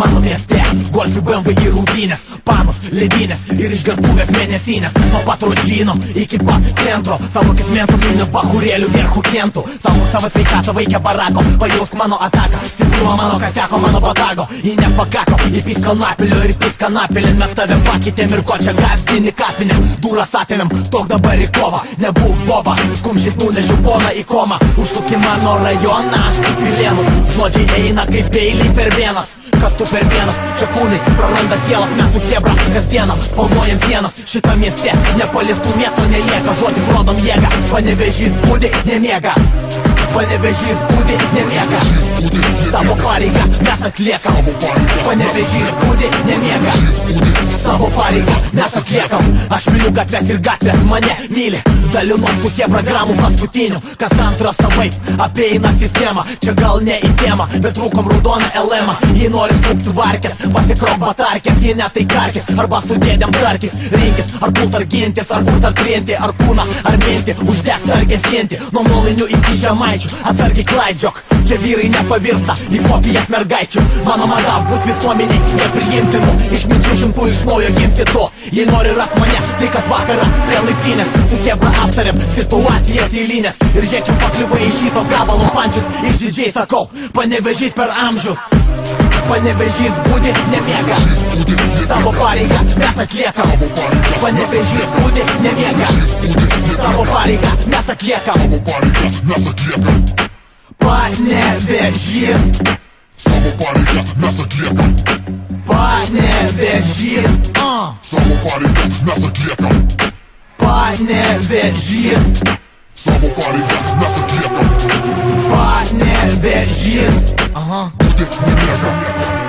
mano mieste. Golfai, BMW ir rūdynės, panos, ledynės ir išgertuvės mėnesinės. Nuo pat Rožyno iki pat centro, saugokis mentų bahurėlių vierchų kentų. Saugok savo sveikatą, vaikė barako, pajausk mano ataką. Stiprumą mano kaseko, mano botago. Į nepakako, įpys kalnapilio ir įpys kanapilin. Mes tave pakeitėm ir ko čia gazdini kapinėm. Dūras atėmėm, stok dabar į kovą. Nebūk boba, kumščiais nunešiu poną į komą. Užsuk į mano rajoną, aš kaip Pilėnus. Žodžiai eina kaip peiliai per vienas. Kas tu per vienas, šakūnai praranda sielas. Mes su chebra kasdieną spalvojam sienas. Šitą mieste nepaliestų miesto nelieka. Žodžiais rodom jėgą, Panevėžys būdi nemiega. Panevėžys būdi nemiega. Savo pareigą mes atliekam. Panevėžys būdi nemiega. Savo pareigą mes atliekam. Aš myliu gatvės ir gatvės mane myli. Dalinuos su chebra gramų paskutinių. Kas antrą savaip apeina sistemą. Čia gal ne į temą, bet rūkom raudoną LM-ą. Jei nori sukti varkės, pasikrok batarkės. Jei ne tai karkis, arba su dėdėm tarkis. Rinkis, ar pult ar gintis, ar būt ar trinti, ar kūną, ar minti. Uždegti ar gesinti, nuo molinių iki žemaičių. Atsargiai klaidžiok, čia vyrai nepavirsta į kopijas mergaičių. Mano mada būt visuomeniai nepriimtinų. Išminčių šimtų iš naujo gimsi tu. Jei nori rast mane, tai kas vakarą prie laiptinės. Su chebra aptariam situacijas eilinės. Ir žiūrėkim pakliuvai į šito gabalo pančius. Išdidžiai sakau, Panevėžys per amžius. Panevėžys būdi nemiega. Savo pareigą mes atliekam. Panevėžys būdi nemiega. Savo pareigą mes atliekam. Panevėžys. Savo pareigą mes atliekam. Panevėžys. Savo pareigą mes atliekam. Panevėžys. Savo pareigą mes atliekam. Panevėžys. Būdi nemiega.